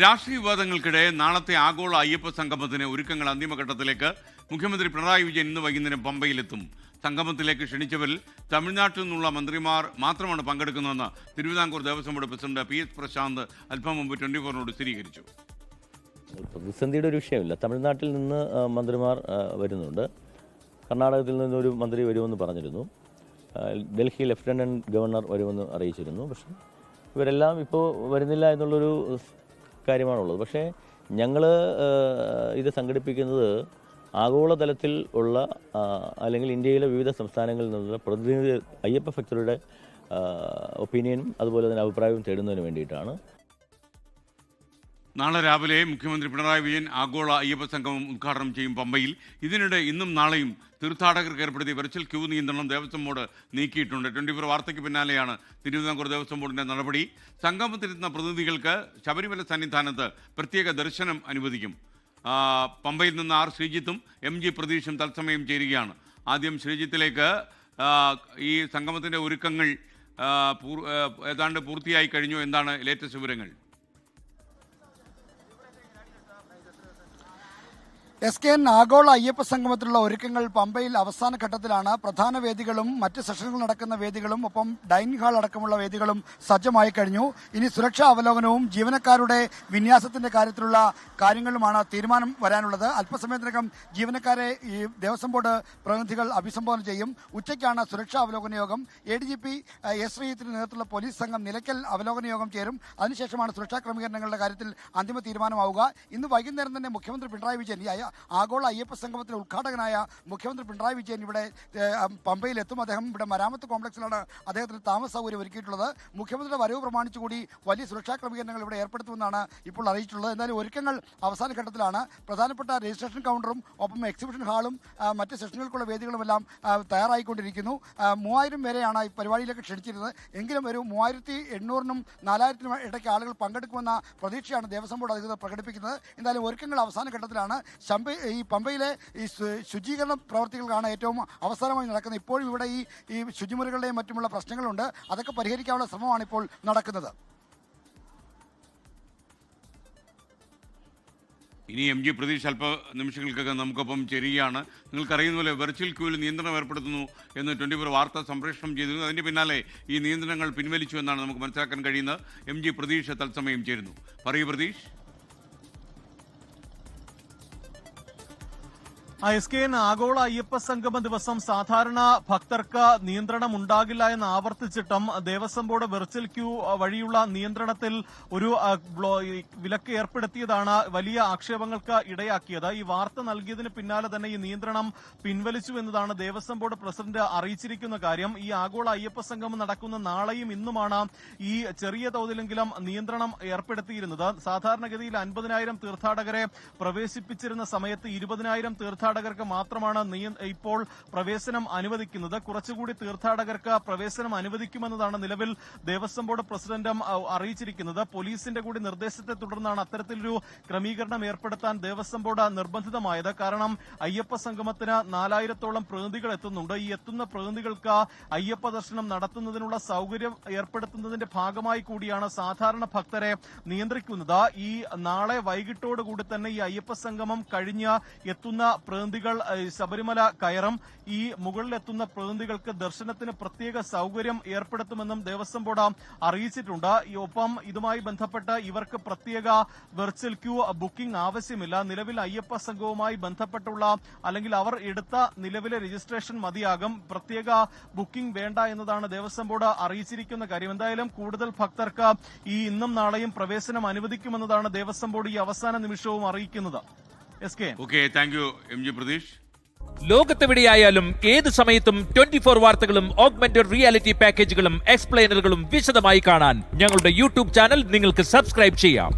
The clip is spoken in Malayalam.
രാഷ്ട്രീയ വിവാദങ്ങൾക്കിടെ നാളത്തെ ആഗോള അയ്യപ്പ സംഗമത്തിന് ഒരുക്കങ്ങൾ അന്തിമഘട്ടത്തിലേക്ക്. മുഖ്യമന്ത്രി പിണറായി വിജയൻ ഇന്ന് വൈകുന്നേരം പമ്പയിലെത്തും. സംഗമത്തിലേക്ക് ക്ഷണിച്ചവരിൽ തമിഴ്നാട്ടിൽ നിന്നുള്ള മന്ത്രിമാർ മാത്രമാണ് പങ്കെടുക്കുന്നതെന്ന് Thiruvithamkoor Devaswom board president PS Prasanth അല്പം മുമ്പ് 24 സ്ഥിരീകരിച്ചു. പ്രതിസന്ധിയുടെ ഒരു വിഷയമില്ല. തമിഴ്നാട്ടിൽ നിന്ന് മന്ത്രിമാർ വരുന്നുണ്ട്. കർണാടകത്തിൽ നിന്നൊരു മന്ത്രി വരുമെന്ന് പറഞ്ഞിരുന്നു. ഡൽഹി ലഫ്റ്റനന്റ് ഗവർണർ വരുമെന്ന് അറിയിച്ചിരുന്നു. പക്ഷേ ഇവരെല്ലാം ഇപ്പോൾ വരുന്നില്ല എന്നുള്ളൊരു കാര്യമാണുള്ളത്. പക്ഷേ ഞങ്ങൾ ഇത് സംഘടിപ്പിക്കുന്നത് ആഗോളതലത്തിൽ ഉള്ള അല്ലെങ്കിൽ ഇന്ത്യയിലെ വിവിധ സംസ്ഥാനങ്ങളിൽ നിന്നുള്ള പ്രതിനിധി അയ്യപ്പ ഭക്തരുടെ ഒപ്പീനിയനും അതുപോലെ തന്നെ അഭിപ്രായവും തേടുന്നതിന് വേണ്ടിയിട്ടാണ്. നാളെ രാവിലെ മുഖ്യമന്ത്രി പിണറായി വിജയൻ ആഗോള അയ്യപ്പ സംഗമം ഉദ്ഘാടനം ചെയ്യും പമ്പയിൽ. ഇതിനിടെ ഇന്നും നാളെയും തീർത്ഥാടകർക്ക് ഏർപ്പെടുത്തിയ വെർച്വൽ ക്യൂ നിയന്ത്രണം ദേവസ്വം ബോർഡ് നീക്കിയിട്ടുണ്ട്. 24 വാർത്തയ്ക്ക് പിന്നാലെയാണ് തിരുവിതാംകൂർ ദേവസ്വം ബോർഡിന്റെ നടപടി. സംഗമത്തിലെത്തുന്ന പ്രതിനിധികൾക്ക് ശബരിമല സന്നിധാനത്ത് പ്രത്യേക ദർശനം അനുവദിക്കും. പമ്പയിൽ നിന്ന് ശ്രീജിത്തും MG പ്രതീഷും തത്സമയം ചേരുകയാണ്. ആദ്യം ശ്രീജിത്തിലേക്ക്. ഈ സംഗമത്തിൻ്റെ ഒരുക്കങ്ങൾ ഏതാണ്ട് പൂർത്തിയായി കഴിഞ്ഞു. എന്താണ് ലേറ്റസ്റ്റ് വിവരങ്ങൾ? SKN ആഗോള അയ്യപ്പ സംഗമത്തിലുള്ള ഒരുക്കങ്ങൾ പമ്പയിൽ അവസാന ഘട്ടത്തിലാണ്. പ്രധാന വേദികളും മറ്റ് സെഷനുകൾ നടക്കുന്ന വേദികളും ഒപ്പം ഡൈനിങ് ഹാൾ അടക്കമുള്ള വേദികളും സജ്ജമായി കഴിഞ്ഞു. ഇനി സുരക്ഷാ അവലോകനവും ജീവനക്കാരുടെ വിന്യാസത്തിന്റെ കാര്യത്തിലുള്ള കാര്യങ്ങളുമാണ് തീരുമാനം വരാനുള്ളത്. അല്പസമയത്തിനകം ജീവനക്കാരെ ഈ ദേവസ്വം ബോർഡ് പ്രതിനിധികൾ അഭിസംബോധന ചെയ്യും. ഉച്ചയ്ക്കാണ് സുരക്ഷാ അവലോകന യോഗം. ADGP S. ശ്രീജിത്തിന്റെ നേതൃത്വത്തിലുള്ള പോലീസ് സംഘം നിലയ്ക്കൽ അവലോകന യോഗം ചേരും. അതിനുശേഷമാണ് സുരക്ഷാ ക്രമീകരണങ്ങളുടെ കാര്യത്തിൽ അന്തിമ തീരുമാനമാവുക. ഇന്ന് വൈകുന്നേരം തന്നെ മുഖ്യമന്ത്രി പിണറായി വിജയൻ ആഗോള അയ്യപ്പ സംഗമത്തിന്റെ ഉദ്ഘാടകനായ മുഖ്യമന്ത്രി പിണറായി വിജയൻ ഇവിടെ പമ്പയിലെത്തും. അദ്ദേഹം ഇവിടെ മരാമത്ത് കോംപ്ലക്സിലാണ് അദ്ദേഹത്തിന് താമസ സൗകര്യം ഒരുക്കിയിട്ടുള്ളത്. മുഖ്യമന്ത്രിയുടെ വരവ് പ്രമാണിച്ചുകൂടി വലിയ സുരക്ഷാ ക്രമീകരണങ്ങൾ ഇവിടെ ഏർപ്പെടുത്തുമെന്നാണ് ഇപ്പോൾ അറിയിച്ചിട്ടുള്ളത്. എന്തായാലും ഒരുക്കങ്ങൾ അവസാന ഘട്ടത്തിലാണ്. പ്രധാനപ്പെട്ട രജിസ്ട്രേഷൻ കൗണ്ടറും ഒപ്പം എക്സിബിഷൻ ഹാളും മറ്റ് സെഷനുകൾക്കുള്ള വേദികളുമെല്ലാം തയ്യാറായിക്കൊണ്ടിരിക്കുന്നു. 3000 പേരെയാണ് ഈ പരിപാടിയിലേക്ക് ക്ഷണിച്ചിരുന്നത്. എങ്കിലും ഒരു 3800-നും 4000-നും ഇടയ്ക്ക് ആളുകൾ പങ്കെടുക്കുമെന്ന പ്രതീക്ഷയാണ് ദേവസ്വം ബോർഡ് അധികൃതർ പ്രകടിപ്പിക്കുന്നത്. എന്തായാലും ഒരുക്കങ്ങൾ അവസാന ഘട്ടത്തിലാണ്. ഈ പമ്പയിലെ ഈ ശുചീകരണ പ്രവർത്തികളാണ് ഏറ്റവും അവസാനമായി നടക്കുന്നത്. ഇപ്പോഴും ഇവിടെ ഈ ശുചിമുറികളുടെയും മറ്റുമുള്ള പ്രശ്നങ്ങളുണ്ട്. അതൊക്കെ പരിഹരിക്കാനുള്ള ശ്രമമാണ് ഇപ്പോൾ നടക്കുന്നത്. ഇനി MG പ്രതീഷ് അല്പ നിമിഷങ്ങൾക്കകം നമുക്കൊപ്പം ചേരുകയാണ്. നിങ്ങൾക്കറിയുന്ന പോലെ വെർച്വൽ ക്യൂവിൽ നിയന്ത്രണം ഏർപ്പെടുത്തുന്നു എന്ന് 24 വാർത്ത സംപ്രേഷണം ചെയ്തിരുന്നു. അതിൻ്റെ പിന്നാലെ ഈ നിയന്ത്രണങ്ങൾ പിൻവലിച്ചു എന്നാണ് നമുക്ക് മനസ്സിലാക്കാൻ കഴിയുന്നത്. MG പ്രതീഷ് തത്സമയം ചേരുന്നു. പറയൂ പ്രതീഷ്. SKN ആഗോള അയ്യപ്പ സംഗമ ദിവസം സാധാരണ ഭക്തർക്ക് നിയന്ത്രണം ഉണ്ടാകില്ല എന്ന് ആവർത്തിച്ചിട്ടും ദേവസ്വം ബോർഡ് വെർച്വൽ ക്യൂ വഴിയുള്ള നിയന്ത്രണത്തിൽ ഒരു വിലക്ക് ഏർപ്പെടുത്തിയതാണ് വലിയ ആക്ഷേപങ്ങൾക്ക് ഇടയാക്കിയത്. ഈ വാർത്ത നൽകിയതിന് പിന്നാലെ തന്നെ ഈ നിയന്ത്രണം പിൻവലിച്ചു എന്നതാണ് ദേവസ്വം ബോർഡ് പ്രസിഡന്റ് അറിയിച്ചിരിക്കുന്ന കാര്യം. ഈ ആഗോള അയ്യപ്പ സംഗമം നടക്കുന്ന നാളെയും ഇന്നുമാണ് ഈ ചെറിയ തോതിലെങ്കിലും നിയന്ത്രണം ഏർപ്പെടുത്തിയിരുന്നത്. സാധാരണഗതിയിൽ 50,000 തീർത്ഥാടകരെ പ്രവേശിപ്പിച്ചിരുന്ന സമയത്ത് 20,000 തീർത്ഥാടകർക്ക് മാത്രമാണ് ഇപ്പോൾ പ്രവേശനം അനുവദിക്കുന്നത്. കുറച്ചുകൂടി തീർത്ഥാടകർക്ക് പ്രവേശനം അനുവദിക്കുമെന്നതാണ് നിലവിൽ ദേവസ്വം ബോർഡ് പ്രസിഡന്റും അറിയിച്ചിരിക്കുന്നത്. പോലീസിന്റെ കൂടി നിർദ്ദേശത്തെ തുടർന്നാണ് അത്തരത്തിലൊരു ക്രമീകരണം ഏർപ്പെടുത്താൻ ദേവസ്വം ബോർഡ് നിർബന്ധിതമായത്. കാരണം അയ്യപ്പ സംഗമത്തിന് 4000-ഓളം പ്രതിനിധികൾ എത്തുന്നുണ്ട്. ഈ എത്തുന്ന പ്രതിനിധികൾക്ക് അയ്യപ്പ ദർശനം നടത്തുന്നതിനുള്ള സൗകര്യം ഏർപ്പെടുത്തുന്നതിന്റെ ഭാഗമായി കൂടിയാണ് സാധാരണ ഭക്തരെ നിയന്ത്രിക്കുന്നത്. ഈ നാളെ വൈകിട്ടോടുകൂടി തന്നെ ഈ അയ്യപ്പ സംഗമം കഴിഞ്ഞ് എത്തുന്ന പ്രതിനിധികൾ ശബരിമല കയറും. ഈ മുകളിലെത്തുന്ന പ്രതിനിധികൾക്ക് ദർശനത്തിന് പ്രത്യേക സൗകര്യം ഏർപ്പെടുത്തുമെന്നും ദേവസ്വം ബോർഡ് അറിയിച്ചിട്ടുണ്ട്. ഒപ്പം ഇതുമായി ബന്ധപ്പെട്ട് ഇവർക്ക് പ്രത്യേക വെർച്വൽ ക്യൂ ബുക്കിംഗ് ആവശ്യമില്ല. നിലവിൽ അയ്യപ്പ സംഘവുമായി ബന്ധപ്പെട്ടുള്ള അല്ലെങ്കിൽ അവർ എടുത്ത നിലവിലെ രജിസ്ട്രേഷൻ മതിയാകും. പ്രത്യേക ബുക്കിംഗ് വേണ്ട എന്നതാണ് ദേവസ്വം ബോർഡ് അറിയിച്ചിരിക്കുന്ന കാര്യം. എന്തായാലും കൂടുതൽ ഭക്തർക്ക് ഈ ഇന്നും നാളെയും പ്രവേശനം അനുവദിക്കുമെന്നതാണ് ദേവസ്വം ബോർഡ് ഈ അവസാന നിമിഷവും അറിയിക്കുന്നത്. Thank you MG Pratheesh. ലോകത്തെവിടെയായാലും ഏത് സമയത്തും 24 വാർത്തകളും ഓഗ്മെന്റഡ് റിയാലിറ്റി പാക്കേജുകളും എക്സ്പ്ലെയിനറുകളും വിശദമായി കാണാൻ ഞങ്ങളുടെ YouTube ചാനൽ നിങ്ങൾക്ക് സബ്സ്ക്രൈബ് ചെയ്യാം.